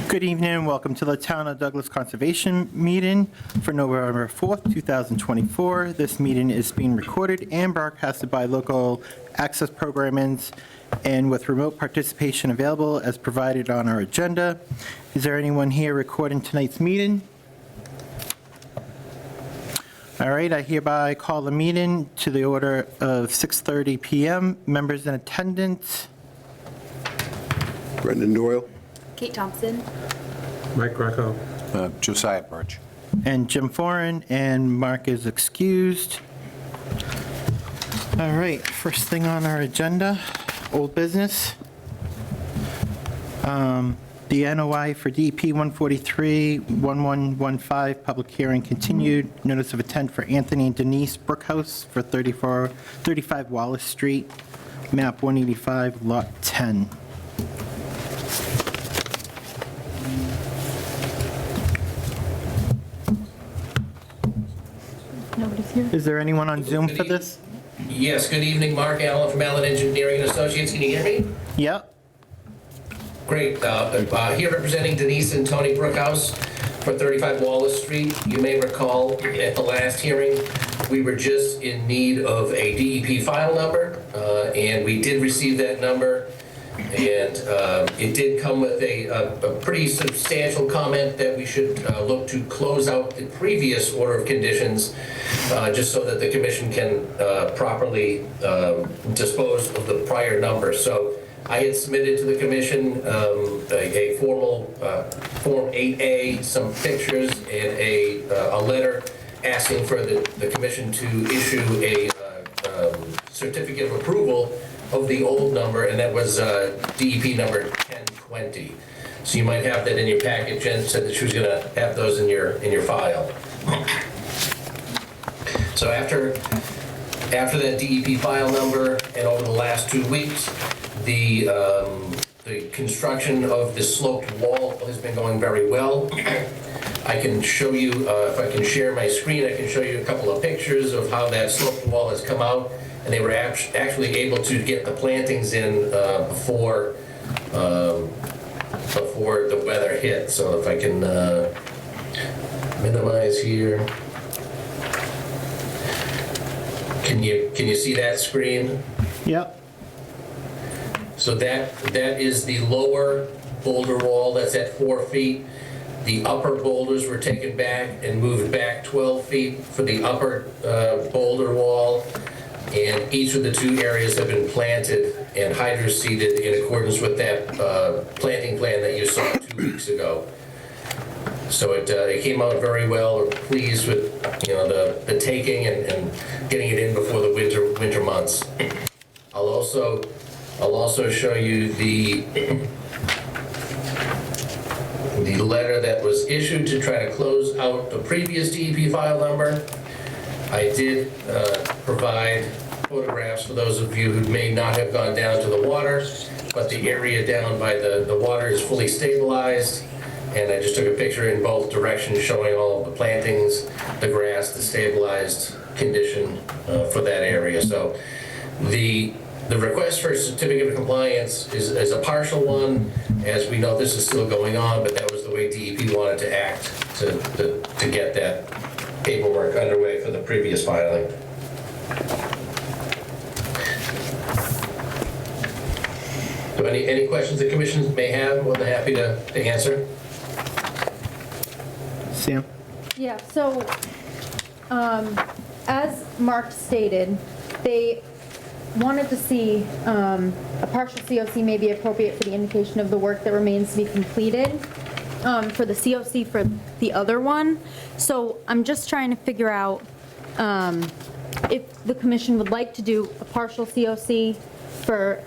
Good evening and welcome to the Town of Douglas Conservation Meeting for November 4th, 2024. This meeting is being recorded and broadcasted by local access programmings and with remote participation available as provided on our agenda. Is there anyone here recording tonight's meeting? All right, I hereby call the meeting to the order of 6:30 PM. Members in attendance. Brendan Doyle. Kate Thompson. Mike Greco. Josiah Birch. And Jim Foran, and Mark is excused. All right, first thing on our agenda, old business. The NOI for DP 143-1115, public hearing continued. Notice of intent for Anthony and Denise Brookhouse for 35 Wallace Street, map 185, lot 10. Nobody's here. Is there anyone on Zoom for this? Yes, good evening, Mark Allen from Allen Engineering and Associates. Can you hear me? Yep. Great. Here representing Denise and Tony Brookhouse for 35 Wallace Street. You may recall at the last hearing, we were just in need of a DEP file number, and we did receive that number. And it did come with a pretty substantial comment that we should look to close out the previous order of conditions, just so that the commission can properly dispose of the prior number. So I had submitted to the commission a formal Form 8A, some pictures, and a letter asking for the commission to issue a certificate of approval of the old number, and that was DEP number 1020. So you might have that in your packet. Jen said that she was going to have those in your file. So after that DEP file number, and over the last 2 weeks, the construction of the sloped wall has been going very well. I can show you, if I can share my screen, I can show you a couple of pictures of how that sloped wall has come out. And they were actually able to get the plantings in before the weather hit. So if I can minimize here. Can you see that screen? Yep. So that is the lower boulder wall that's at 4 feet. The upper boulders were taken back and moved back 12 feet for the upper boulder wall. And each of the two areas have been planted and hydroseeded in accordance with that planting plan that you saw 2 weeks ago. So it came out very well. We're pleased with the taking and getting it in before the winter months. I'll also show you the letter that was issued to try to close out the previous DEP file number. I did provide photographs for those of you who may not have gone down to the water, but the area down by the water is fully stabilized. And I just took a picture in both directions showing all of the plantings, the grass, the stabilized condition for that area. So the request for a certificate of compliance is a partial one. As we know, this is still going on, but that was the way DEP wanted to act to get that paperwork underway for the previous filing. So any questions the commissions may have, we're happy to answer. Sam? Yeah, so as Mark stated, they wanted to see a partial COC may be appropriate for the indication of the work that remains to be completed for the COC for the other one. So I'm just trying to figure out if the commission would like to do a partial COC for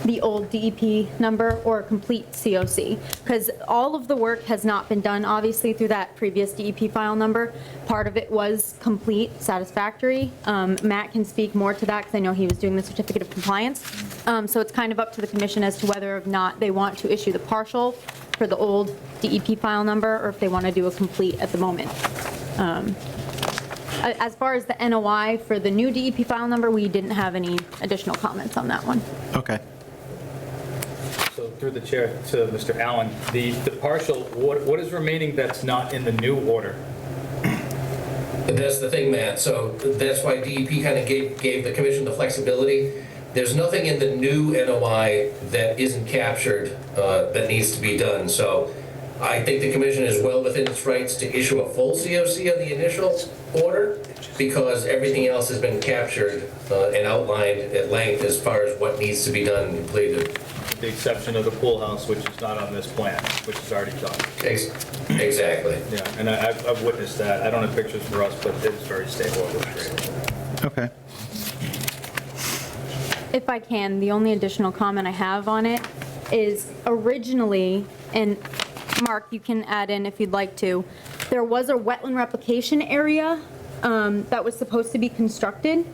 the old DEP number or a complete COC, because all of the work has not been done, obviously, through that previous DEP file number. Part of it was complete, satisfactory. Matt can speak more to that because I know he was doing the certificate of compliance. So it's kind of up to the commission as to whether or not they want to issue the partial for the old DEP file number or if they want to do a complete at the moment. As far as the NOI for the new DEP file number, we didn't have any additional comments on that one. Okay. So through the chair to Mr. Allen, the partial, what is remaining that's not in the new order? That's the thing, Matt. So that's why DEP kind of gave the commission the flexibility. There's nothing in the new NOI that isn't captured that needs to be done. So I think the commission is well within its rights to issue a full COC on the initial order because everything else has been captured and outlined at length as far as what needs to be done and completed. With the exception of the pool house, which is not on this plan, which is already done. Exactly. Yeah, and I've witnessed that. I don't have pictures for us, but it's very stable. It looks great. Okay. If I can, the only additional comment I have on it is originally, and Mark, you can add in if you'd like to, there was a wetland replication area that was supposed to be constructed.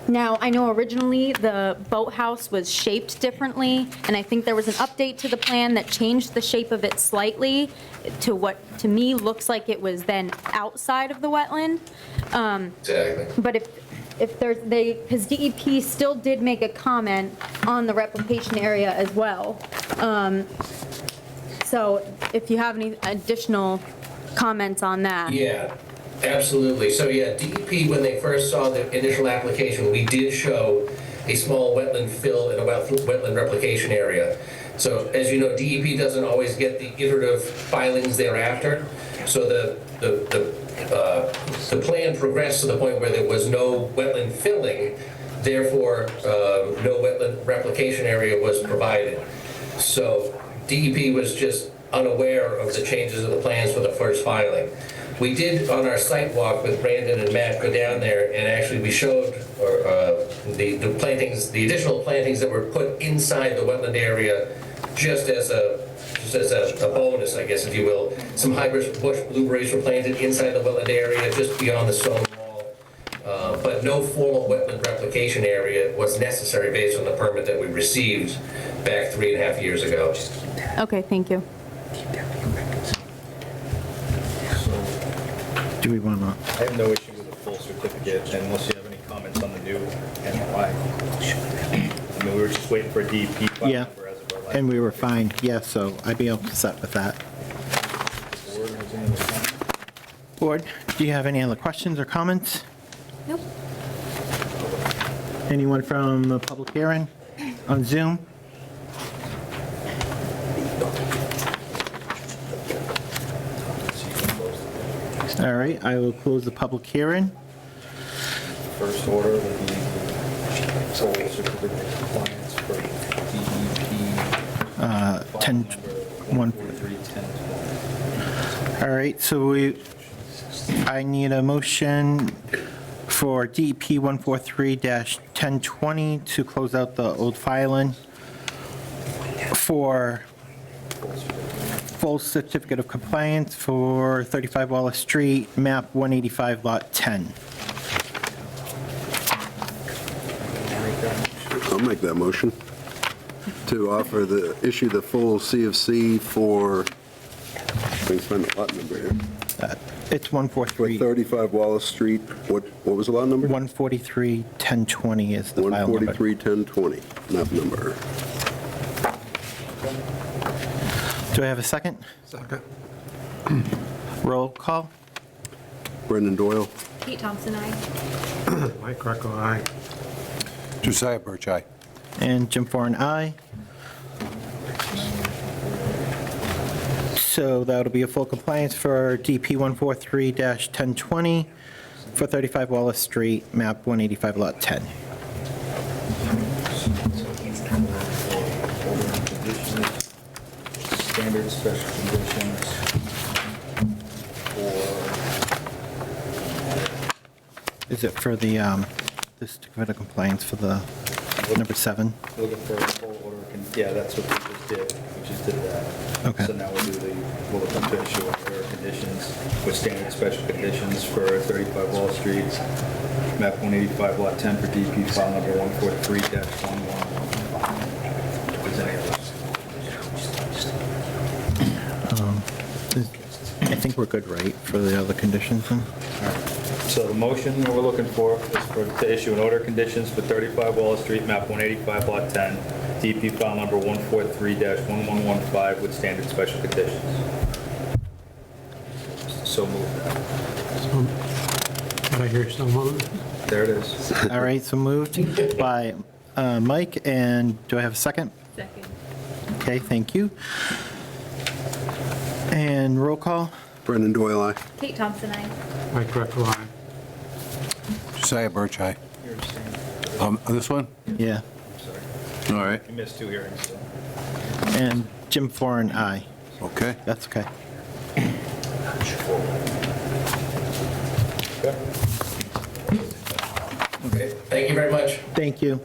Now, I know originally the boathouse was shaped differently, and I think there was an update to the plan that changed the shape of it slightly to what, to me, looks like it was then outside of the wetland. Exactly. But if there's, because DEP still did make a comment on the replication area as well. So if you have any additional comments on that. Yeah, absolutely. So yeah, DEP, when they first saw the initial application, we did show a small wetland fill and a wetland replication area. So as you know, DEP doesn't always get the iterative filings thereafter. So the plan progressed to the point where there was no wetland filling, therefore no wetland replication area was provided. So DEP was just unaware of the changes of the plans for the first filing. We did, on our site walk with Brandon and Matt, go down there, and actually we showed the plantings, the additional plantings that were put inside the wetland area just as a bonus, I guess, if you will. Some hybrid bush blueberries were planted inside the wetland area, just beyond the stone wall. But no formal wetland replication area was necessary based on the permit that we received back 3.5 years ago. Okay, thank you. Do we want to? I have no issue with the full certificate unless you have any comments on the new NOI. I mean, we were just waiting for a DEP file Yeah. number as of our last. And we were fine, yeah, so I'd be all set with that. Board has any other comments? Board, do you have any other questions or comments? Nope. Anyone from the public hearing on Zoom? All right, I will close the public hearing. First order will be full certificate of compliance for DEP. 10, 1. 14310. All right, so I need a motion for DEP 143-1020 to close out the old filing for full certificate of compliance for 35 Wallace Street, map 185, lot 10. I'll make that motion to issue the full CFC for, I think find the lot number here, It's for 143, 35 Wallace Street. What was the lot number? 143-1020 is the file number. 143-1020, map number. Do I have a second? Second. Roll call? Brendan Doyle. Pete Thompson, aye. Mike Greco, aye. Josiah Birch, aye. And Jim Foran, aye. So that'll be a full compliance for DP 143-1020 for 35 Wallace Street, map 185, lot 10. Standard special conditions for, Is it for the certificate of compliance for the number 7? looking for a full order, yeah, that's what we just did. We just did that. Okay. So now we'll look up to issue order of conditions with standard special conditions for 35 Wall Street, map 185, lot 10 for DP file number 143-11. If there's any others. I think we're good, right, for the other conditions then? So the motion we're looking for is to issue an order of conditions for 35 Wallace Street, map 185, lot 10, DP file number 143-1115 with standard special conditions. So moved. Did I hear so moved? There it is. All right, so moved by Mike, and do I have a second? Second. Okay, thank you. And roll call? Brendan Doyle, aye. Kate Thompson, aye. Mike Greco, aye. Josiah Bircheye. You're abstaining. This one? Yeah. I'm sorry. All right, You missed 2 hearings, so. And Jim Florin, aye. okay. That's okay. Okay, thank you very much. Thank you.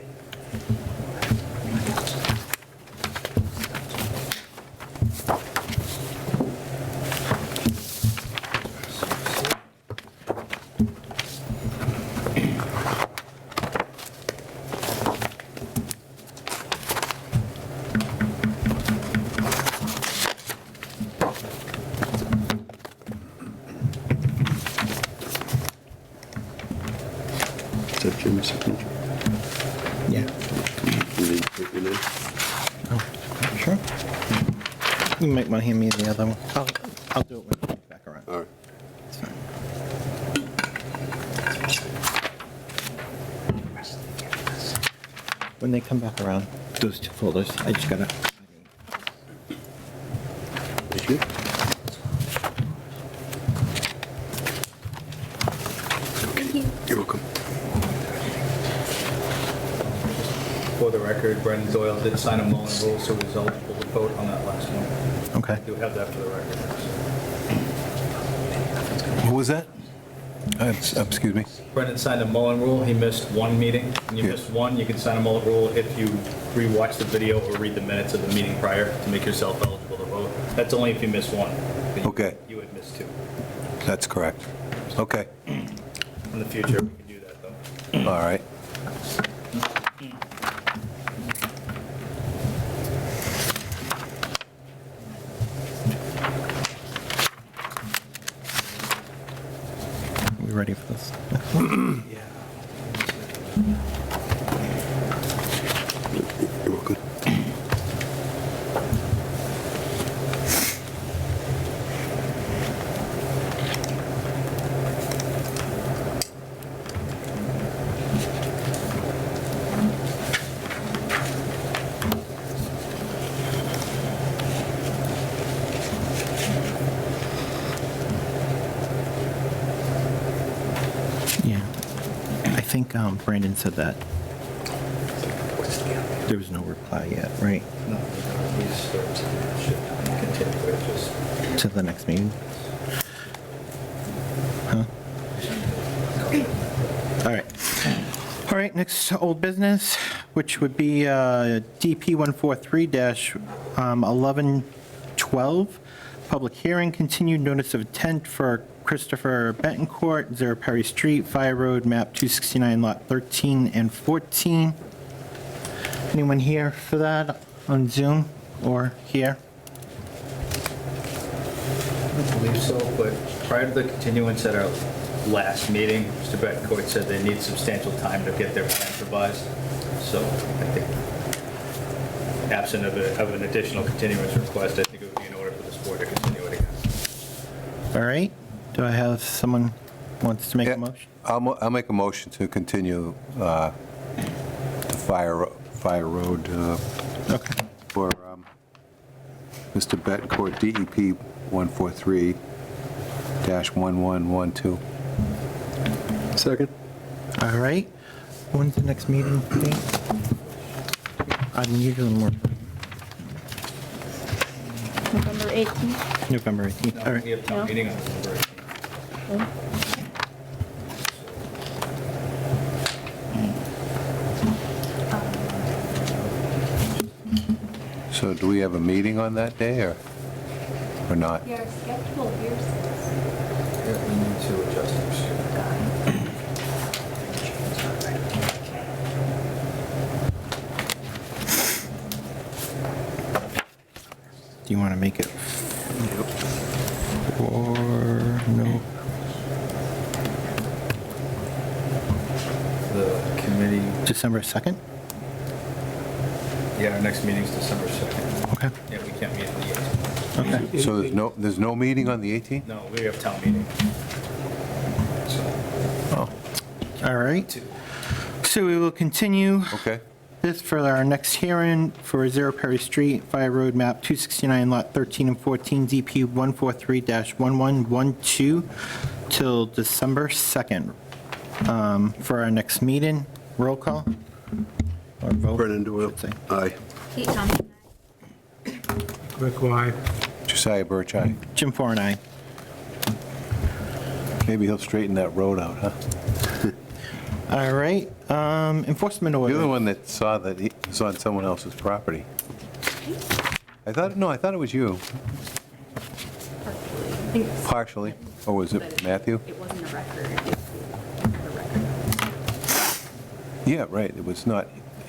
Is that Jim's signature? Yeah. You need to put your name? Oh, sure. You might want to hand me the other one. I'll do it when you get back around. All right. It's fine. When they come back around, those 2 folders, I just gotta. Thank you. Thank you. You're welcome. For the record, Brendan Doyle did sign a Mullen rule, so he was eligible to vote on that last one. Okay. Do have that for the record. What was that? Excuse me? Brendan signed a Mullen rule. He missed 1 meeting. When you Yeah. miss 1, you can sign a Mullen rule if you rewatch the video or read the minutes of the meeting prior to make yourself eligible to vote. That's only if you miss 1. But you- Okay. You would miss 2. That's correct. Okay, In the future, we can do that, though. all right. You ready for this? You're welcome. Yeah. I think Brandon said that. There was no reply yet, right? No, we should continue it, just. To the next meeting? Huh? All right. All right, next old business, which would be DP 143-1112, public hearing, continued notice of intent for Christopher Betancourt, 0 Perry Street, Fire Road, map 269, lot 13 and 14. Anyone here for that on Zoom or here? I don't believe so, but prior to the continuance at our last meeting, Mr. Betancourt said they need substantial time to get their plans revised. So I think, absent of an additional continuance request, I think it would be in order for this board to continue it again. All right, do I have someone who wants to make Yeah, a motion? I'll make a motion to continue the Fire Road Okay. for Mr. Betancourt, DEP 143-1112. Second? All right, when's the next meeting date? I'm usually more, November 18th. November 18th, all No, right. we have town meeting on November 18th. So do we have a meeting on that day or not? Your schedule here Yeah, we need to adjust our schedule. Do you want to make it? Or, no? December 2nd? Yeah, our next meeting's December 2nd. Okay, Yeah, we can't meet on the 18th. okay. So there's no meeting on the 18th? No, we have town meeting. So, Oh, All right. So we will continue okay. this for our next hearing for 0 Perry Street, Fire Road Map 269, Lot 13 and 14, DP 143-1112, till December 2nd. For our next meeting, roll call? Or vote? Brennan Doyle. should say. Aye. Kate Thompson, Rick, why? Josiah Birch, aye. Jim Four and I. Maybe he'll straighten that road out, huh? All right, enforcement You're the order. one that saw that he was on someone else's property. I thought it was you, partially. Or was it Matthew? It wasn't a record. It was a record. Yeah, right, it was not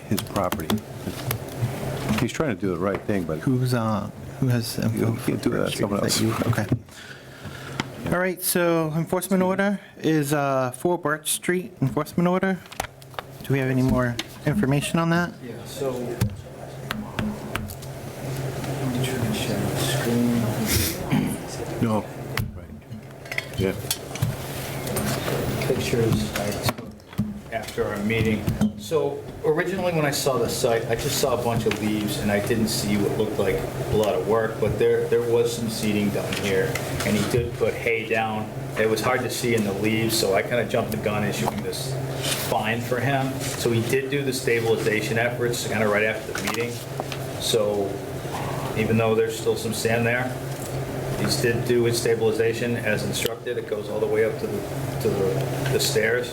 his property. He's trying to do the right thing, but Who has info? You can't do that, someone else. Is that you? Okay. All right, so enforcement order is 4 Birch Street enforcement order. Do we have any more information on that? yeah, so. I'm trying to share the screen. no. Right. Yeah. Pictures I took after our meeting. So originally, when I saw the site, I just saw a bunch of leaves, and I didn't see what looked like a lot of work, but there was some seeding down here, and he did put hay down. It was hard to see in the leaves, so I kind of jumped the gun issuing this fine for him. So he did do the stabilization efforts kind of right after the meeting. So even though there's still some sand there, he did do his stabilization as instructed. It goes all the way up to the stairs.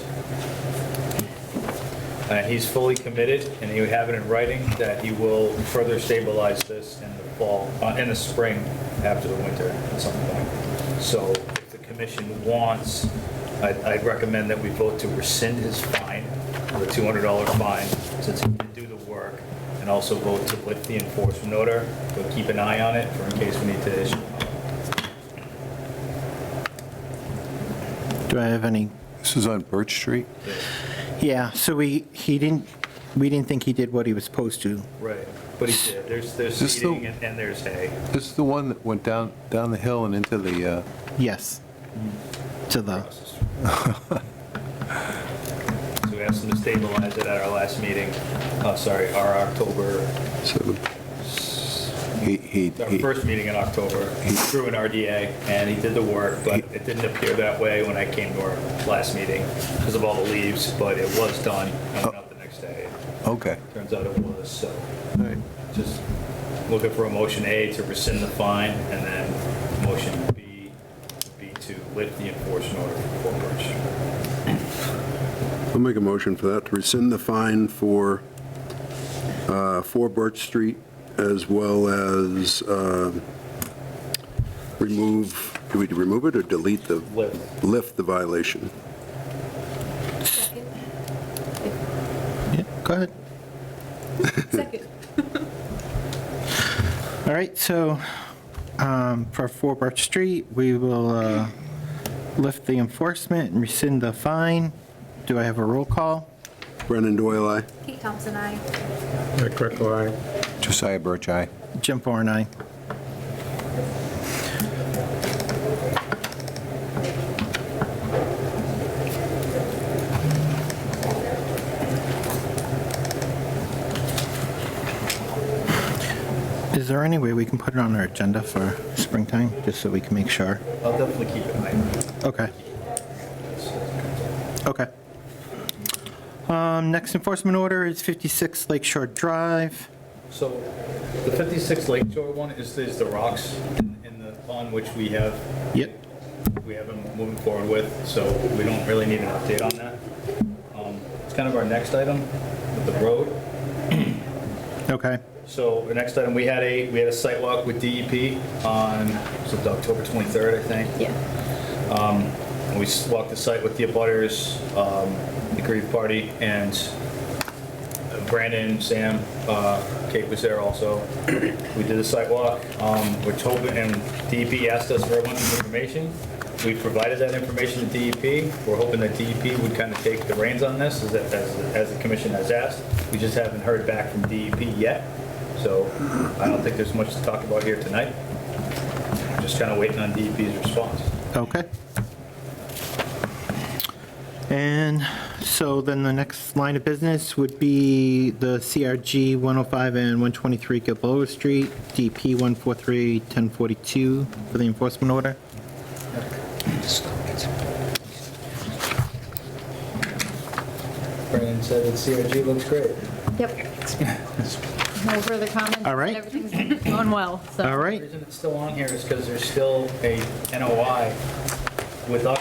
He's fully committed, and he would have it in writing that he will further stabilize this in the fall, in the spring after the winter at some point. So if the commission wants, I'd recommend that we vote to rescind his fine, the $200 fine, since he did do the work, and also vote to lift the enforcement order, but keep an eye on it for in case we need to issue. Do I have any? This is on Birch Street? Yeah, so we didn't think he did what he was supposed to. Right, but he did. There's This the- seeding and there's hay. This is the one that went down the hill and into the, Yes. To the, So we asked him to stabilize it at our last meeting, our October, 7. our first meeting in October, through an RDA, and he did the work, but it didn't appear that way when I came to our last meeting because of all the leaves, but it was done. I went out the next day. okay. Turns out it was, so All right. just looking for a motion A to rescind the fine, and then motion B would be to lift the enforcement order for Birch. I'll make a motion for that, to rescind the fine for 4 Birch Street, as well as remove, do we remove it or delete the, lift the violation? second. yeah, go ahead. Second. All right, so for 4 Birch Street, we will lift the enforcement and rescind the fine. Do I have a roll call? Brennan Doyle, aye. Kate Thompson, I. Rick, why? Josiah Birch, aye. Jim Four and I. Is there any way we can put it on our agenda for springtime, just so we can make sure? I'll definitely keep it in mind. Okay. Okay. Next enforcement order is 56 Lakeshore Drive. So the 56 Lakeshore one is the rocks in the pond, which we have. Yep. We have them moving forward with, so we don't really need an update on that. It's kind of our next item with the road. Okay. So the next item, we had a site walk with DEP on, was it October 23rd, I think? Yeah. We walked the site with the abutters, the grief party, and Brandon, Sam, Kate was there also. We did a site walk. We're hoping, and DEP asked us for a bunch of information. We provided that information to DEP. We're hoping that DEP would kind of take the reins on this, as the commission has asked. We just haven't heard back from DEP yet, so I don't think there's much to talk about here tonight. Just kind of waiting on DEP's response. Okay. And so then the next line of business would be the CRG 105 and 123 Gilboa Street, DP 143 1042 for the enforcement order. Brandon said that CRG looks great. Yep. No further comments. All right. Everything's going well, so. All The right. reason it's still on here is because there's still a NOI with us,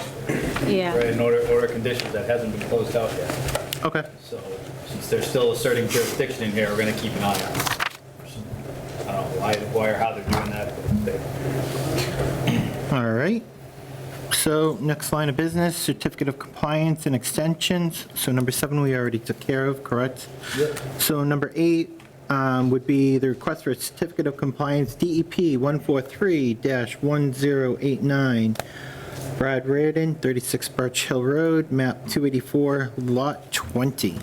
Yeah. right, in order of conditions that hasn't been closed out yet. Okay. So since they're still asserting jurisdiction in here, we're going to keep an eye on it. I don't know why or how they're doing that, but they, All right. So next line of business, certificate of compliance and extensions. So number 7 we already took care of, correct? Yep. So number 8 would be the request for a certificate of compliance, DEP 143-1089. Brad Reardon, 36 Birch Hill Road, map 284, lot 20.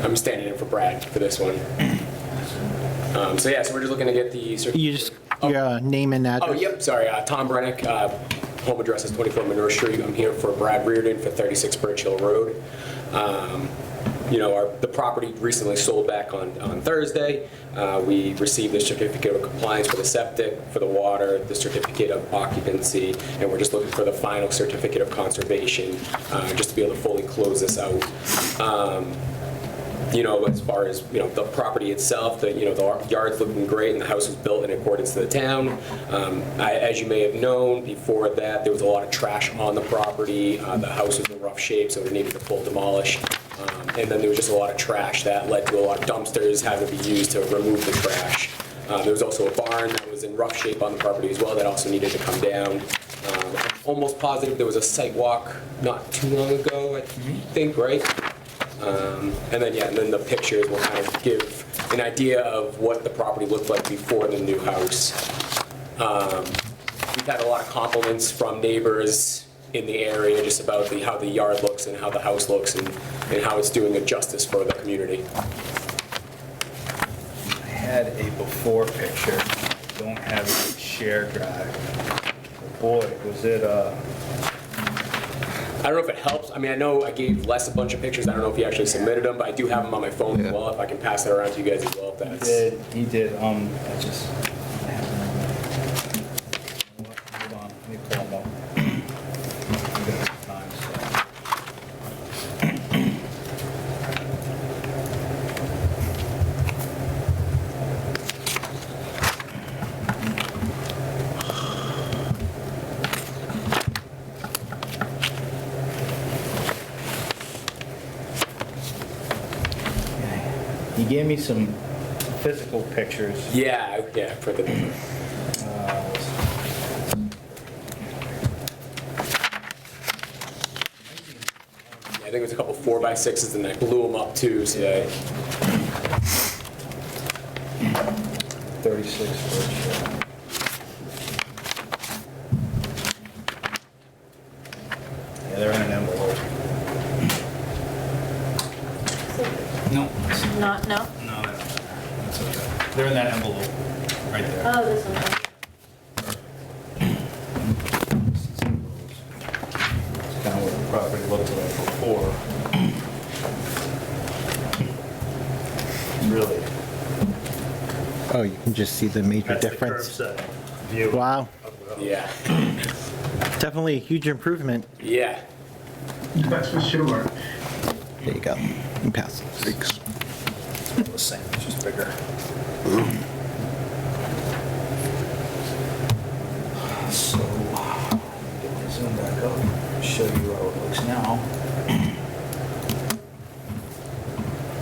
I'm standing in for Brad for this one. So yeah, so we're just looking to get the You just, your name and address? Oh, yep, sorry, Tom Brennick, home address is 24 Monroe Street. I'm here for Brad Reardon for 36 Birch Hill Road. You know, the property recently sold back on Thursday. We received the certificate of compliance for the septic, for the water, the certificate of occupancy, and we're just looking for the final certificate of conservation, just to be able to fully close this out. You know, as far as, you know, the property itself, the yard's looking great and the house was built in accordance to the town. As you may have known, before that, there was a lot of trash on the property. The house was in rough shape, so we needed to full demolish. And then there was just a lot of trash that led to a lot of dumpsters having to be used to remove the trash. There was also a barn that was in rough shape on the property as well that also needed to come down. I'm almost positive there was a site walk not too long ago, I think, right? And then the pictures will kind of give an idea of what the property looked like before the new house. We've had a lot of compliments from neighbors in the area just about how the yard looks and how the house looks and how it's doing a justice for the community. I had a before picture. I don't have a share drive. Boy, was it I don't know if it helps. I mean, I know I gave Les a bunch of pictures. I don't know if he actually submitted them, but I do have them on my phone as well. If I can pass that around to you guys as well, if that's... He did, I just... Hold on, let me pull them up. I've got some time, so. He gave me some physical pictures. Yeah, I printed them. I think it was a couple 4x6s and I blew them up too today. 36 foot. Yeah, they're in an envelope. No, No? no, that's okay. They're in that envelope, right there. Oh, this one. It's kind of what the property looked like before. Really. Oh, you can just see the major That's the curb difference. set view. Wow, of the house. Yeah, definitely a huge improvement. yeah. That's for sure. There you go. You can pass. Thanks. It's the same, it's just bigger. So, get my zoom back up, show you how it looks now.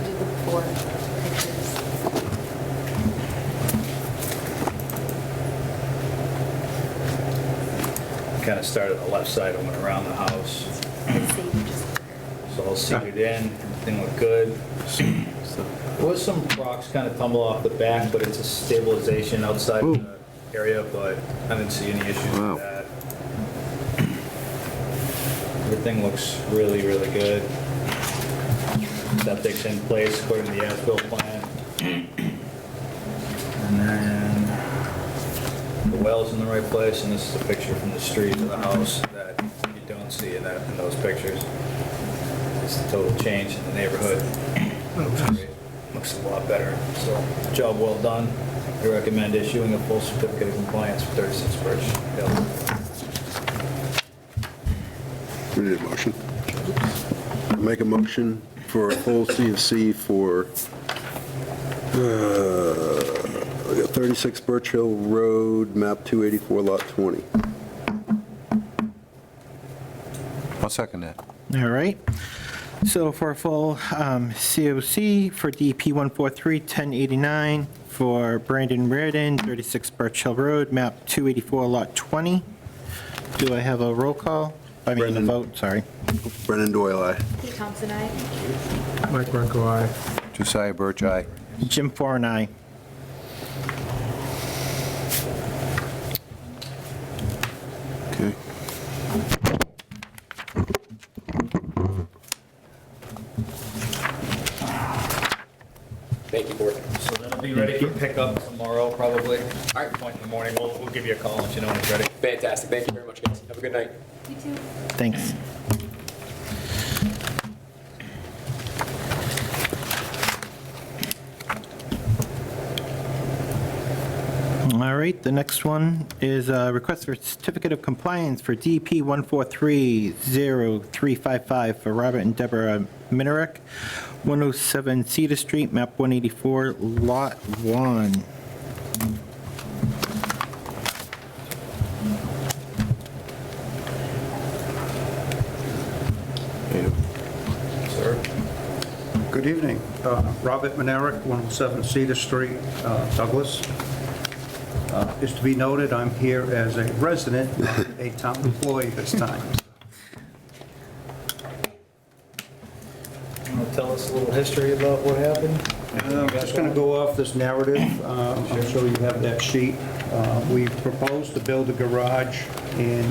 Do the 4 pictures. Kind of started on the left side and went around the house. I'd say you just. So all seated in, everything looked good. so. There was some rocks kind of tumble off the back, but it's a stabilization outside Ooh. the area, but I didn't see any issues Wow. with that. Everything looks really, really good. Septic's in place according to the as-built plan. And then the well's in the right place, and this is a picture from the street of the house that you don't see in those pictures. It's a total change in the neighborhood. Looks great. Looks a lot better. So, job well done. I recommend issuing a full certificate of compliance for 36 Birch Hill. We need a motion. Make a motion for a full CFC for 36 Birch Hill Road, map 284, lot 20. I'll second that. All right. So for a full COC for DP 143-1089 for Brandon Reardon, 36 Birch Hill Road, map 284, lot 20. Do I have a roll call? I mean, a Brendan. vote, sorry. Brennan Doyle, aye. Kate Thompson, I. Mike Rocco, aye. Josiah Birch, aye. Jim Foran, aye. Okay. Thank you, board. So that'll be ready for pickup tomorrow, probably. All right. Point in the morning. We'll give you a call and let you know when it's ready. Fantastic. Thank you very much, guys. Have a good night. You too. Thanks. All right, the next one is a request for certificate of compliance for DP 1430355 for Robert and Deborah Minarek, 107 Cedar Street, map 184, lot 1. Sir? Good evening. Robert Manerick, 107 Cedar Street, Douglas. Is to be noted, I'm here as a resident, not a town employee this time. Want to tell us a little history about what happened? I'm just going to go off this narrative. I'm sure you have that sheet. We proposed to build a garage in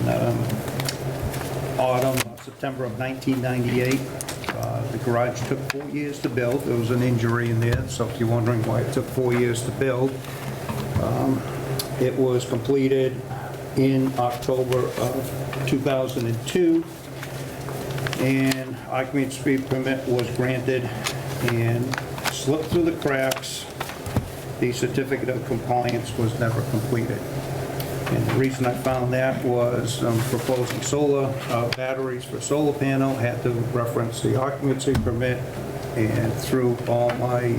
September of 1998. The garage took 4 years to build. There was an injury in there, so if you're wondering why it took 4 years to build, it was completed in October of 2002, and occupancy permit was granted and slipped through the cracks. The certificate of compliance was never completed. And the reason I found that was proposing solar batteries for solar panel, had to reference the occupancy permit, and through all my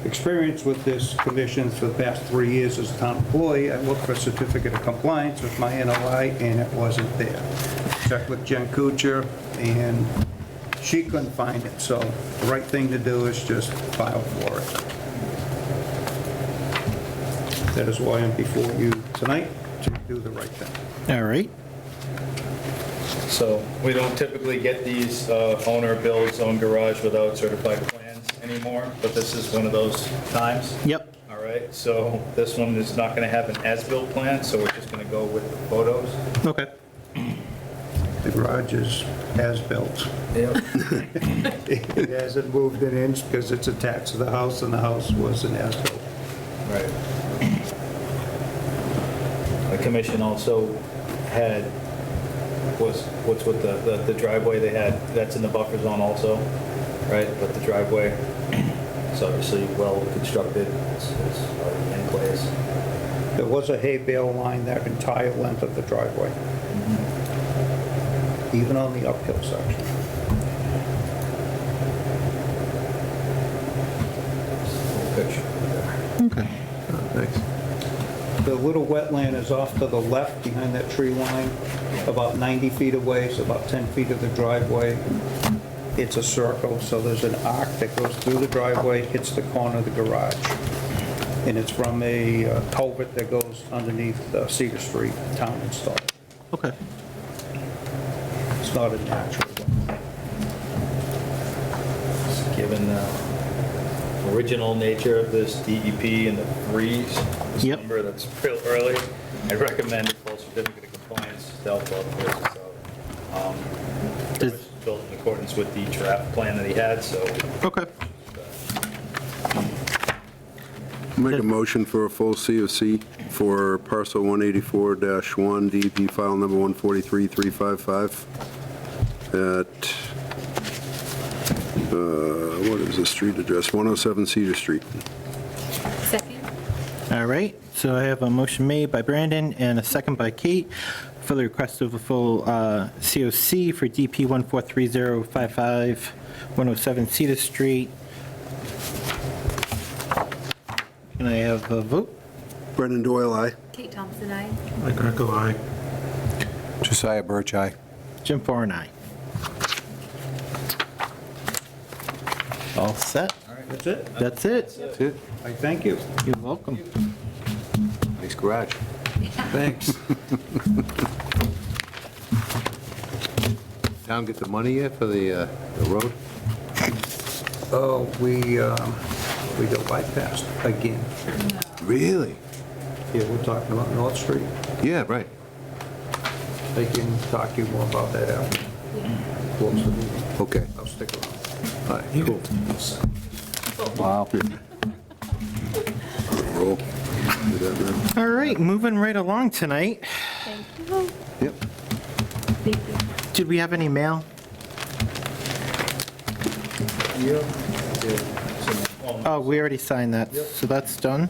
experience with this commission for the past 3 years as a town employee, I looked for a certificate of compliance with my NOI, and it wasn't there. Checked with Jen Kuchar, and she couldn't find it, so the right thing to do is just file for it. That is why I'm before you tonight, to do the right thing. All right. So we don't typically get these owner builds own garage without certified plans anymore, but this is one of those times. Yep. All right, so this one is not going to have an as-built plan, so we're just going to go with the photos. Okay. The garage is as-built. Yep. It hasn't moved an inch because it's attached to the house, and the house was an as-built. Right. The commission also had, what's with the driveway they had, that's in the buffer zone also, right? But the driveway is obviously well constructed, it's already in place. There was a hay bale line that entire length of the driveway, even on the uphill section. Little picture. Okay. Thanks. The little wetland is off to the left behind that tree line, about 90 feet away, so about 10 feet of the driveway. It's a circle, so there's an arc that goes through the driveway, hits the corner of the garage. And it's from a culvert that goes underneath Cedar Street, town installed. Okay. It's not a natural one. Given original nature of this DEP and the freeze, this Yep. number that's real early, I recommend a full certificate of compliance to help all the places out. It Does- was built in accordance with the draft plan that he had, so Okay. Make a motion for a full COC for parcel 184-1, DEP file number 143355 at, what is the street address? 107 Cedar Street. Second. All right, so I have a motion made by Brandon and a second by Kate for the request of a full COC for DP 143055, 107 Cedar Street. Can I have a vote? Brendan Doyle, aye. Kate Thompson, I. Mike Greco, aye. Josiah Birch, aye. Jim Foran, aye. All set? That's it. That's it. That's it. I thank you. You're welcome. Nice garage. Thanks. Town get the money yet for the road? Oh, we got bypassed again. Really? Yeah, we're talking about North Street. Yeah, right. They can talk to you more about that after. Close the meeting. Okay. I'll stick around. All right, cool. Wow. Roll. Do that now. All right, moving right along tonight. Thank you. Yep. Thank you. Did we have any mail? Oh, we already signed that, so that's done.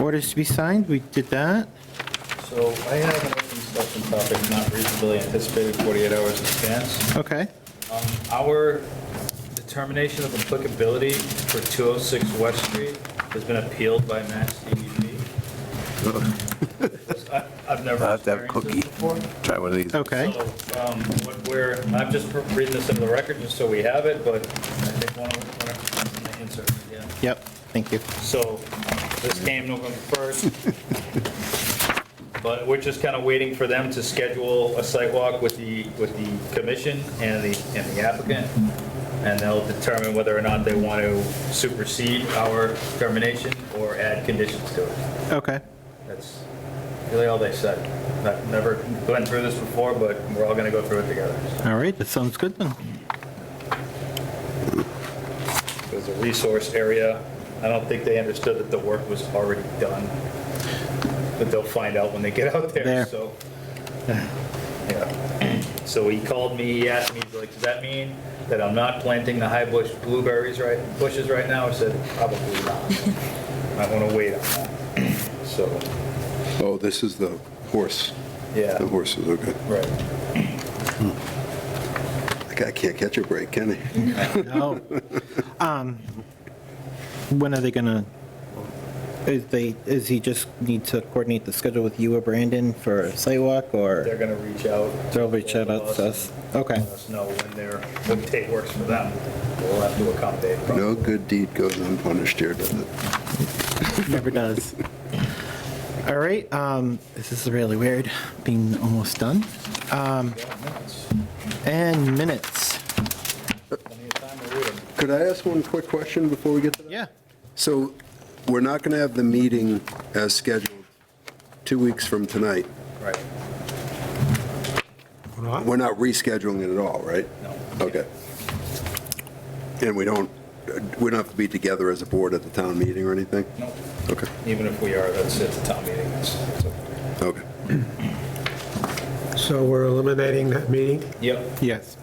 Orders to be signed, we did that. So I have an open discussion topic not reasonably anticipated 48 hours in advance. Okay. Our determination of applicability for 206 West Street has been appealed by Mass DEP. I've never I'll have to have experienced cookie. this before. Try one of these. Okay. So, what we're, I'm just reading this into the record just so we have it, but I think one of the insert, yeah. Yep, thank you. So this came November 1st. But we're just kind of waiting for them to schedule a site walk with the commission and the applicant. And they'll determine whether or not they want to supersede our determination or add conditions to it. Okay. That's really all they said. I've never went through this before, but we're all going to go through it together. All right, that sounds good then. There's a resource area. I don't think they understood that the work was already done. But they'll find out when they get out There. there, so. Yeah. So he called me, he asked me, he's like, does that mean that I'm not planting the high bush bushes right now? I said, probably not. I want to wait on that. So, Oh, this is the horse. yeah, The horses, okay. right. That guy can't catch a break, can he? No. When are they gonna, is he just need to coordinate the schedule with you or Brandon for a site walk, or They're going to reach out. they'll reach out to us? Okay. Let us know what date works for them. We'll have to accommodate. No good deed goes unpunished here, does it? Never does. All right, this is really weird, being almost done. And minutes. Plenty of time to read 'em. Could I ask one quick question before we get to that? Yeah. So we're not going to have the meeting as scheduled 2 weeks from tonight. Right. We're not rescheduling it at all, right? No. Okay. And we don't have to be together as a board at the town meeting or anything? No. Okay, Even if we are, that's at the town meeting. It's okay. okay. So we're eliminating that meeting, Yep. Yes.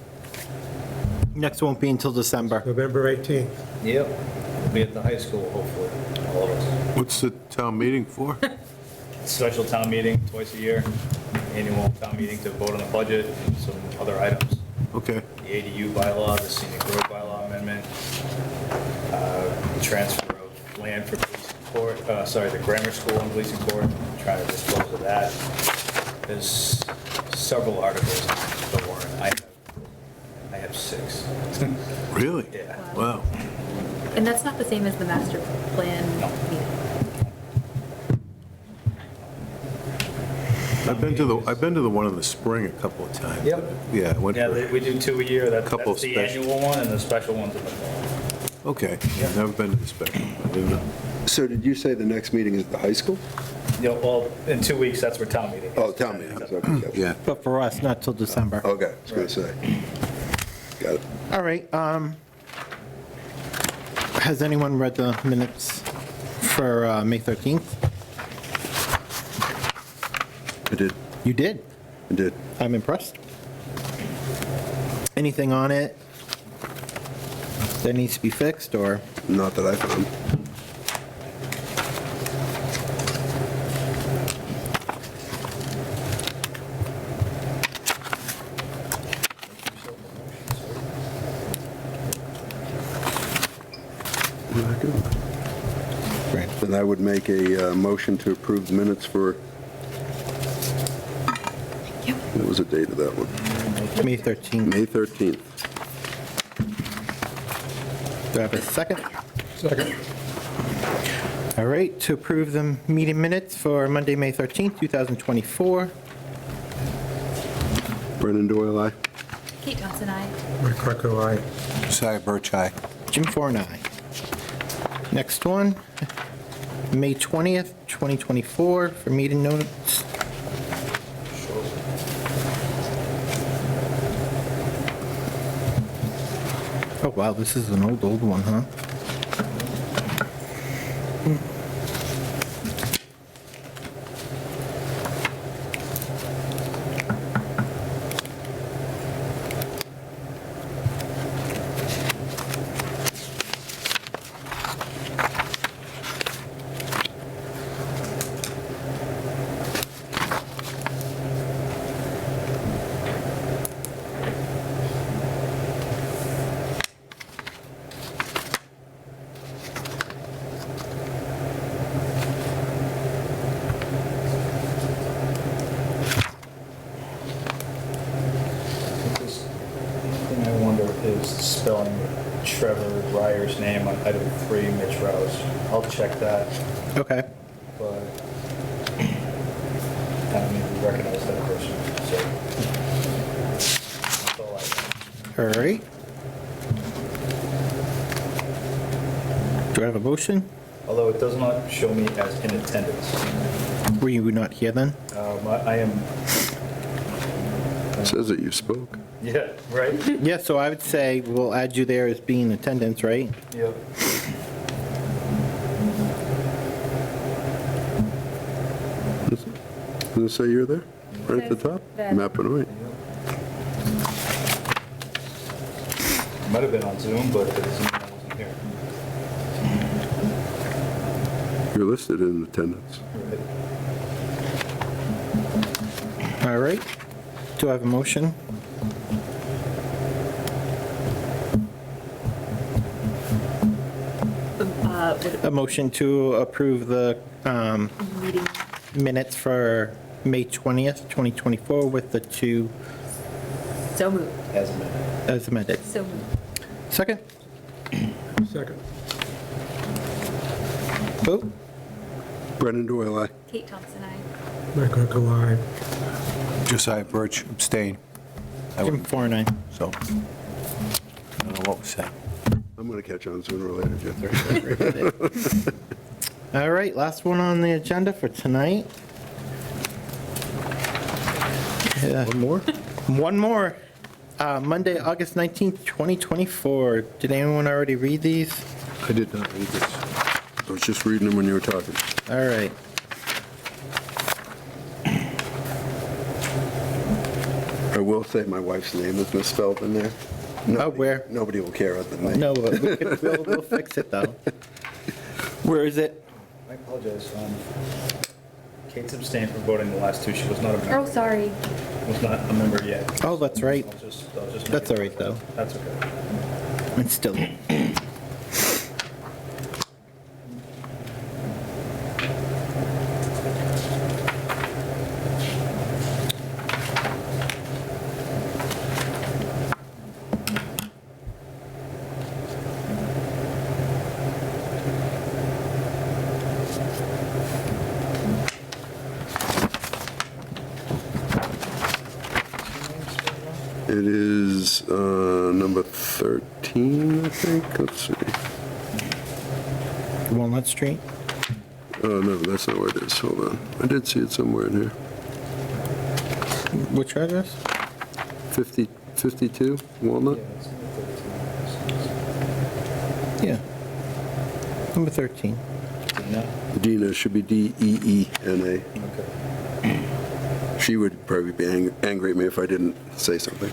Next won't be until December. November 18th. Yep. We'll be at the high school, hopefully, all of us. What's the town meeting for? Special town meeting twice a year, annual town meeting to vote on the budget and some other items. Okay. The ADU bylaw, the scenic road bylaw amendment, transfer of land for police and court, the grammar school and police and court, trying to dispose of that. There's several articles on the warrant. I have 6. Really? Yeah. Wow. And that's not the same as the master plan No. meeting. I've been to the one in the spring a couple of times. Yep. Yeah, I went Yeah, for we do 2 a year. That's Couple the special- annual one, and the special one's in the fall. Okay, yeah, I've never been to the Spectrum. I didn't know. So did you say the next meeting is at the high school? Well, in 2 weeks, that's where town meeting is. Oh, town meeting. Okay. Yeah. But for us, not till December. Okay, I was going to say. Got it. All right, has anyone read the minutes for May 13th? I did. You did? I did. I'm impressed. Anything on it that needs to be fixed, or? Not that I found. Right. Then I would make a motion to approve the minutes for, what was the date of that one? May 13th. May 13th. Do I have a second? Second. All right, to approve the meeting minutes for Monday, May 13th, 2024. Brendan Doyle, aye. Kate Thompson, aye. Mike Greco, aye. Josiah Birch, aye. Jim Forney. Next one, May 20th, 2024, for meeting notes. Oh, wow, this is an old one, huh? Thing I wonder is spelling Trevor Ryer's name on item 3, Mitch Rouse. I'll check that, Okay. but I don't even recognize that person, so. That's all I got. All right. Do I have a motion? Although it does not show me as in attendance. Were you not here then? I am, It says that you spoke. yeah, right? Yeah, so I would say we'll add you there as being in attendance, right? Yep. Does it say you're there? Right at the top? That- Matt Benoit. Might have been on Zoom, but it doesn't mean I wasn't here. You're listed in attendance. Right. All right. Do I have a motion? What A motion to approve the meeting? minutes for May 20th, 2024 with the two So moved. As a minute. as amended. So moved. Second? Second. Vote? Brendan Doyle, aye. Kate Thompson, aye. Mike Greco, aye. Josiah Birch, abstain. I Jim wouldn't- 4-9. So, I don't know what was said. I'm going to catch on sooner or later, Jeff. All right, last one on the agenda for tonight. Yeah. One more? One more. Monday, August 19th, 2024. Did anyone already read these? I did not read this. I was just reading them when you were talking. All right. I will say my wife's name is misspelled in there. Oh, where? Nobody will care other than me. No, but we'll fix it, though. Where is it? I apologize. Kate's abstained from voting the last two. She was not a member. Oh, sorry. Was not a member yet. Oh, that's right. I'll just. That's all right, though. That's okay. It's still. It is number 13, I think. Let's see. Walnut Street. Oh, no, that's not where it is. Hold on. I did see it somewhere in here. Which address? 52 Walnut? Yeah. Number 13. No? Dina should be Deena. Okay. She would probably be angry at me if I didn't say something.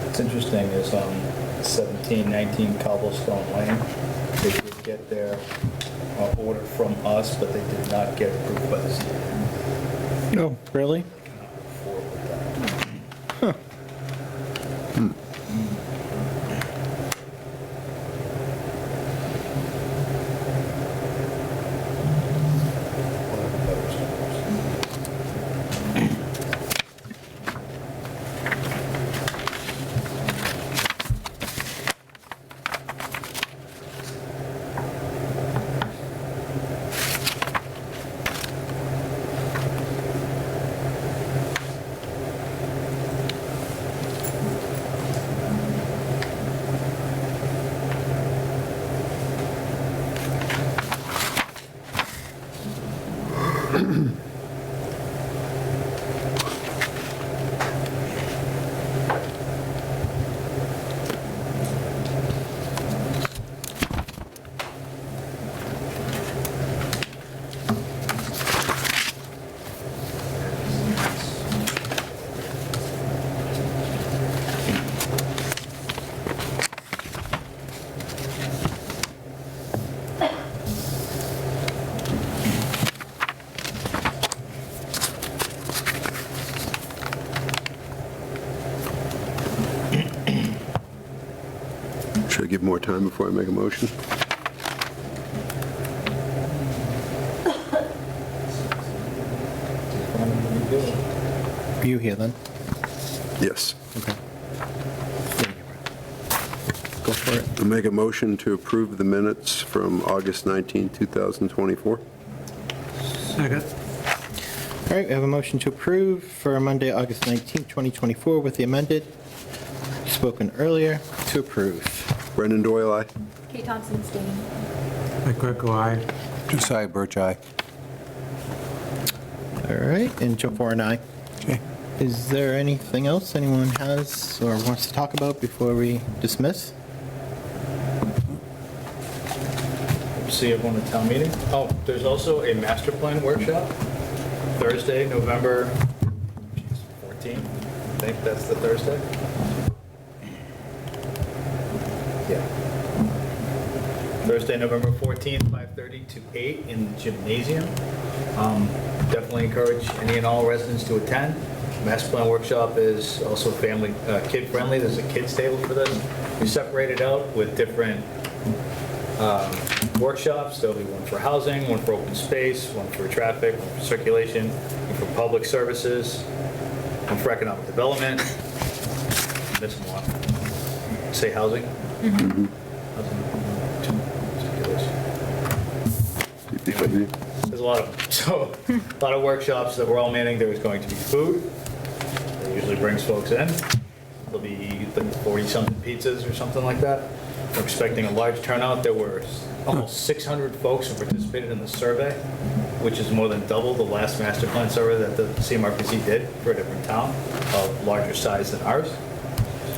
What's interesting is 1719 Cobblestone Lane, they did get their order from us, but they did not get approved by the ZBA. Oh, really? Forward with that. Should I give more time before I make a motion? Are you here then? Yes. Okay. Go for it. I make a motion to approve the minutes from August 19, 2024. Second. All right, we have a motion to approve for Monday, August 19th, 2024, with the amended, spoken earlier, to approve. Brendan Doyle, aye. Kate Thompson staying. Mike Greco, aye. Josiah Birch, aye. All right, and Joe Warren, aye. Okay. Is there anything else anyone has or wants to talk about before we dismiss? See everyone at town meeting. Oh, there's also a master plan workshop, Thursday, November 14th. I think that's the Thursday. Yeah. Thursday, November 14th, 5:30 to 8 in the gymnasium. Definitely encourage any and all residents to attend. Master plan workshop is also family, kid-friendly. There's a kids table for this. We separate it out with different workshops. There'll be one for housing, one for open space, one for traffic, one for circulation, one for public services, one for economic development. Missing one. Say housing. Housing, circulation. There's a lot of workshops that we're all manning. There's going to be food. That usually brings folks in. There'll be 40-something pizzas or something like that. We're expecting a large turnout. There were almost 600 folks who participated in the survey, which is more than double the last master plan survey that the CMRPC did for a different town of larger size than ours.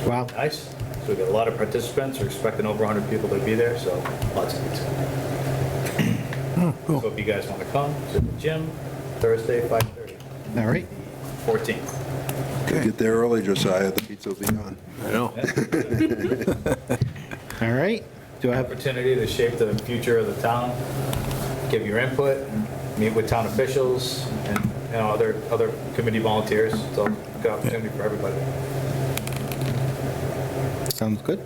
Wow. Nice. So we got a lot of participants. We're expecting over 100 people to be there, so lots of pizza. So if you guys want to come to the gym, Thursday, 5:30, All right. 14th. Get there early, Josiah, the pizza will be gone. I know. All right. Do I have, Opportunity to shape the future of the town, give your input, meet with town officials and other committee volunteers. So good opportunity for everybody. sounds good.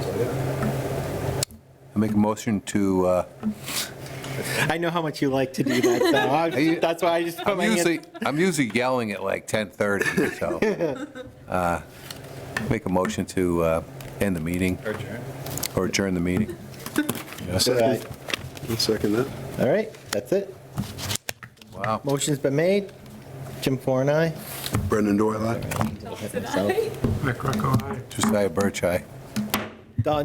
So, yeah. I make a motion to, I know how much you like to do that, so that's why I just put my hand. I'm usually yelling at like 10:30, so. Make a motion to end the meeting Or adjourn. or adjourn the meeting. Second. I'll second that. All right, that's it. Wow. Motion's been made. Jim Flournoy. Brendan Doyle, aye. Himself. Mike Greco, aye. Josiah Birch, aye. Done.